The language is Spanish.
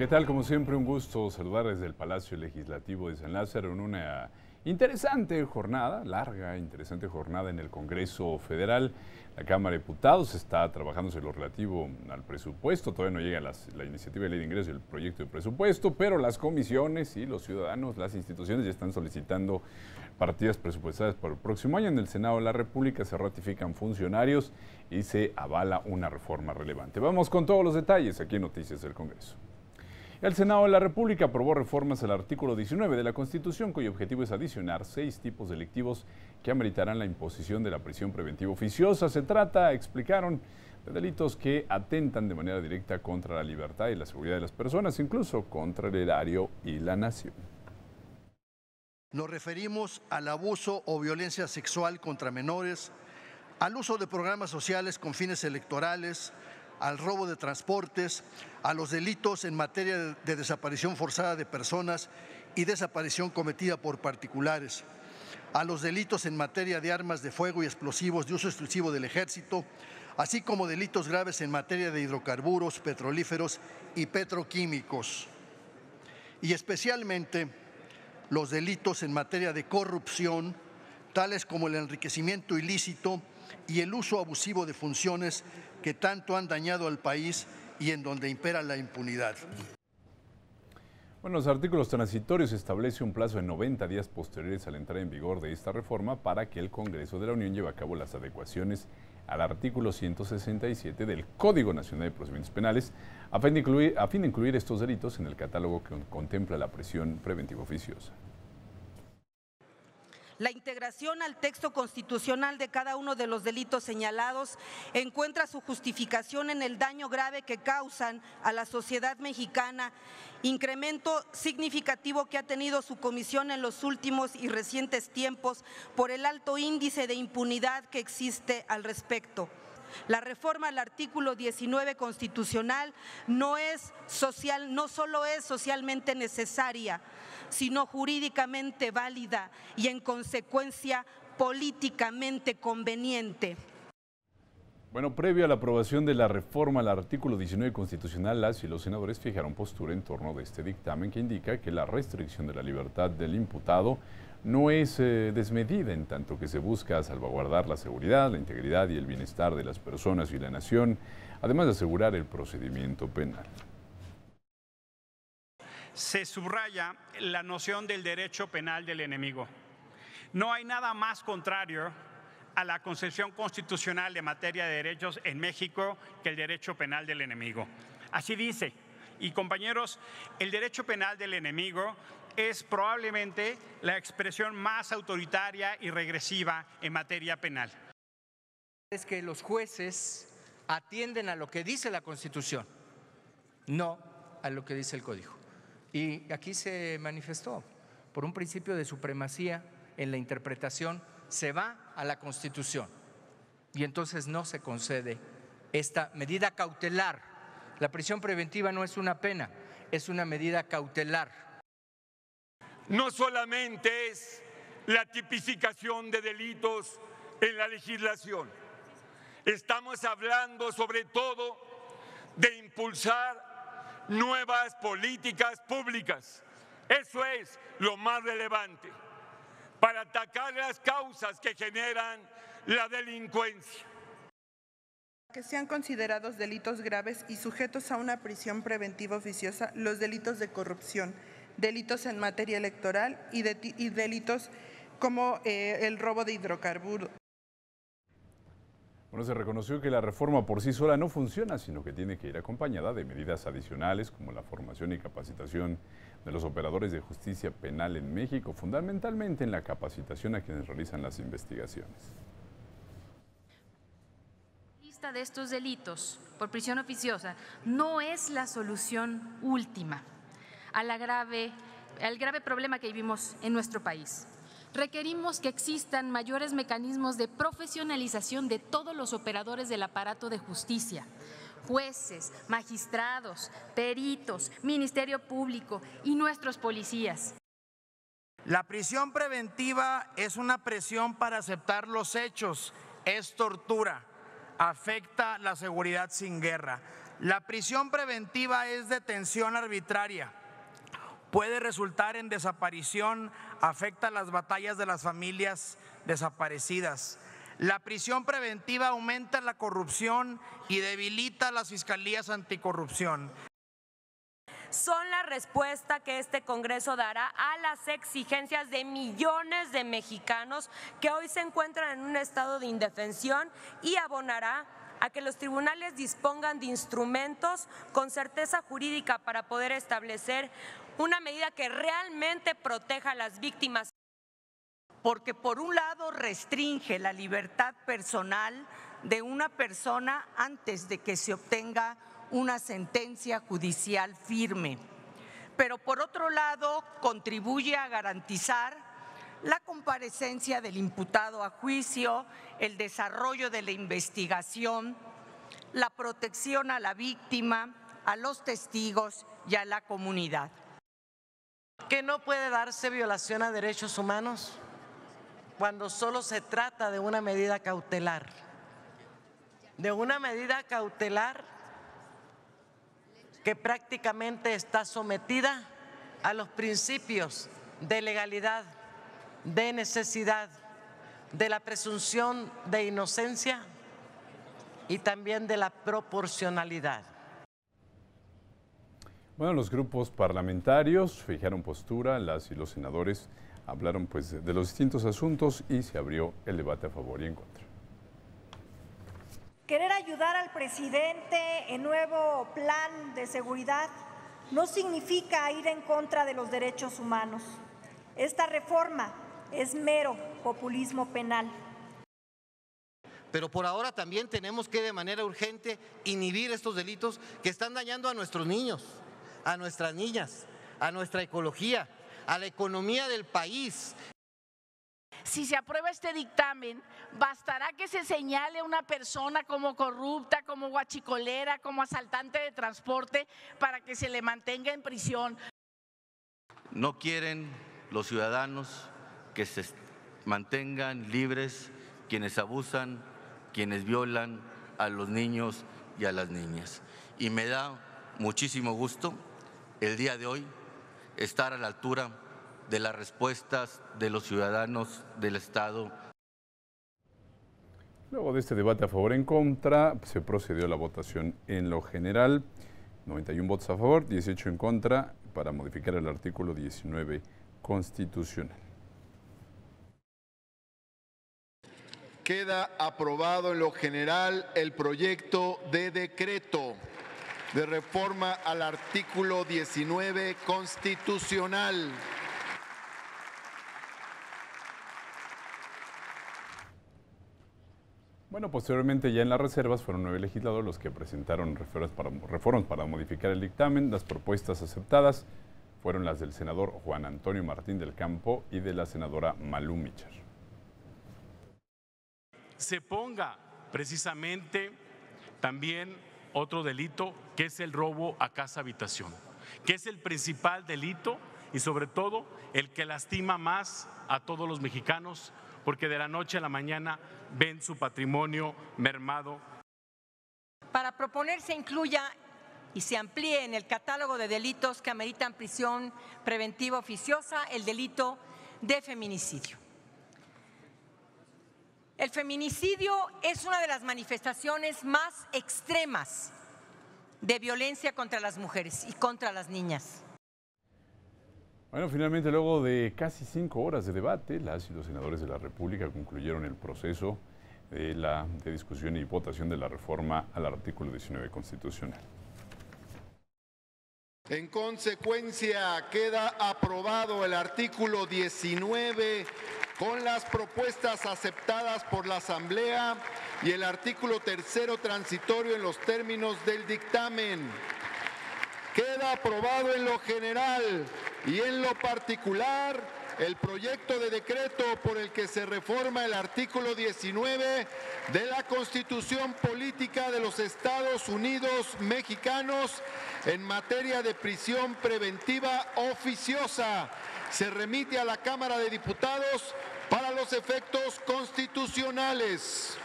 ¿Qué tal? Como siempre, un gusto saludar desde el Palacio Legislativo de San Lázaro en una interesante jornada, larga, interesante jornada en el Congreso Federal. La Cámara de Diputados está trabajándose lo relativo al presupuesto, todavía no llega la iniciativa de ley de ingresos y el proyecto de presupuesto, pero las comisiones y los ciudadanos, las instituciones ya están solicitando partidas presupuestarias para el próximo año. En el Senado de la República se ratifican funcionarios y se avala una reforma relevante. Vamos con todos los detalles aquí en Noticias del Congreso. El Senado de la República aprobó reformas al artículo 19 de la Constitución, cuyo objetivo es adicionar 6 tipos delictivos que ameritarán la imposición de la prisión preventiva oficiosa. Se trata, explicaron, de delitos que atentan de manera directa contra la libertad y la seguridad de las personas, incluso contra el erario y la nación. Nos referimos al abuso o violencia sexual contra menores, al uso de programas sociales con fines electorales, al robo de transportes, a los delitos en materia de desaparición forzada de personas y desaparición cometida por particulares, a los delitos en materia de armas de fuego y explosivos de uso exclusivo del Ejército, así como delitos graves en materia de hidrocarburos, petrolíferos y petroquímicos, y especialmente los delitos en materia de corrupción, tales como el enriquecimiento ilícito y el uso abusivo de funciones que tanto han dañado al país y en donde impera la impunidad. Bueno, los artículos transitorios establece un plazo de 90 días posteriores a la entrada en vigor de esta reforma para que el Congreso de la Unión lleve a cabo las adecuaciones al artículo 167 del Código Nacional de Procedimientos Penales a fin de incluir estos delitos en el catálogo que contempla la prisión preventiva oficiosa. La integración al texto constitucional de cada uno de los delitos señalados encuentra su justificación en el daño grave que causan a la sociedad mexicana, incremento significativo que ha tenido su comisión en los últimos y recientes tiempos por el alto índice de impunidad que existe al respecto. La reforma al artículo 19 constitucional no solo es socialmente necesaria, sino jurídicamente válida y en consecuencia políticamente conveniente. Bueno, previo a la aprobación de la reforma al artículo 19 constitucional, las y los senadores fijaron postura en torno de este dictamen que indica que la restricción de la libertad del imputado no es desmedida, en tanto que se busca salvaguardar la seguridad, la integridad y el bienestar de las personas y la nación, además de asegurar el procedimiento penal. Se subraya la noción del derecho penal del enemigo. No hay nada más contrario a la concepción constitucional de materia de derechos en México que el derecho penal del enemigo. Así dice. Y compañeros, el derecho penal del enemigo es probablemente la expresión más autoritaria y regresiva en materia penal. Es que los jueces atienden a lo que dice la Constitución, no a lo que dice el Código. Y aquí se manifestó, por un principio de supremacía en la interpretación, se va a la Constitución y entonces no se concede esta medida cautelar. La prisión preventiva no es una pena, es una medida cautelar. No solamente es la tipificación de delitos en la legislación, estamos hablando sobre todo de impulsar nuevas políticas públicas. Eso es lo más relevante para atacar las causas que generan la delincuencia. Que sean considerados delitos graves y sujetos a una prisión preventiva oficiosa los delitos de corrupción, delitos en materia electoral y delitos como el robo de hidrocarburos. Bueno, se reconoció que la reforma por sí sola no funciona, sino que tiene que ir acompañada de medidas adicionales como la formación y capacitación de los operadores de justicia penal en México, fundamentalmente en la capacitación a quienes realizan las investigaciones. La lista de estos delitos por prisión oficiosa no es la solución última al grave problema que vivimos en nuestro país. Requerimos que existan mayores mecanismos de profesionalización de todos los operadores del aparato de justicia, jueces, magistrados, peritos, Ministerio Público y nuestros policías. La prisión preventiva es una presión para aceptar los hechos, es tortura, afecta la seguridad sin guerra. La prisión preventiva es detención arbitraria. Puede resultar en desaparición, afecta las batallas de las familias desaparecidas. La prisión preventiva aumenta la corrupción y debilita las fiscalías anticorrupción. Son la respuesta que este Congreso dará a las exigencias de millones de mexicanos que hoy se encuentran en un estado de indefensión y abonará a que los tribunales dispongan de instrumentos con certeza jurídica para poder establecer una medida que realmente proteja a las víctimas. Porque por un lado restringe la libertad personal de una persona antes de que se obtenga una sentencia judicial firme, pero por otro lado contribuye a garantizar la comparecencia del imputado a juicio, el desarrollo de la investigación, la protección a la víctima, a los testigos y a la comunidad. ¿Que no puede darse violación a derechos humanos cuando solo se trata de una medida cautelar? De una medida cautelar que prácticamente está sometida a los principios de legalidad, de necesidad, de la presunción de inocencia y también de la proporcionalidad. Bueno, los grupos parlamentarios fijaron postura, las y los senadores hablaron pues de los distintos asuntos y se abrió el debate a favor y en contra. Querer ayudar al presidente en nuevo plan de seguridad no significa ir en contra de los derechos humanos. Esta reforma es mero populismo penal. Pero por ahora también tenemos que de manera urgente inhibir estos delitos que están dañando a nuestros niños, a nuestras niñas, a nuestra ecología, a la economía del país. Si se aprueba este dictamen, bastará que se señale a una persona como corrupta, como guachicolera, como asaltante de transporte para que se le mantenga en prisión. No quieren los ciudadanos que se mantengan libres quienes abusan, quienes violan a los niños y a las niñas. Y me da muchísimo gusto el día de hoy estar a la altura de las respuestas de los ciudadanos del Estado. Luego de este debate a favor y en contra, se procedió a la votación en lo general. 91 votos a favor, 18 en contra, para modificar el artículo 19 constitucional. Queda aprobado en lo general el proyecto de decreto de reforma al artículo 19 constitucional. Bueno, posteriormente ya en las reservas fueron 9 legisladores los que presentaron reformas para modificar el dictamen. Las propuestas aceptadas fueron las del senador Juan Antonio Martín del Campo y de la senadora Malú Micher. Se ponga precisamente también otro delito que es el robo a casa habitación, que es el principal delito y sobre todo el que lastima más a todos los mexicanos porque de la noche a la mañana ven su patrimonio mermado. Para proponer se incluya y se amplíe en el catálogo de delitos que ameritan prisión preventiva oficiosa el delito de feminicidio. El feminicidio es una de las manifestaciones más extremas de violencia contra las mujeres y contra las niñas. Bueno, finalmente, luego de casi 5 horas de debate, las y los senadores de la República concluyeron el proceso de discusión y votación de la reforma al artículo 19 constitucional. En consecuencia, queda aprobado el artículo 19 con las propuestas aceptadas por la Asamblea y el artículo 3º transitorio en los términos del dictamen. Queda aprobado en lo general y en lo particular el proyecto de decreto por el que se reforma el artículo 19 de la Constitución Política de los Estados Unidos Mexicanos en materia de prisión preventiva oficiosa. Se remite a la Cámara de Diputados para los efectos constitucionales.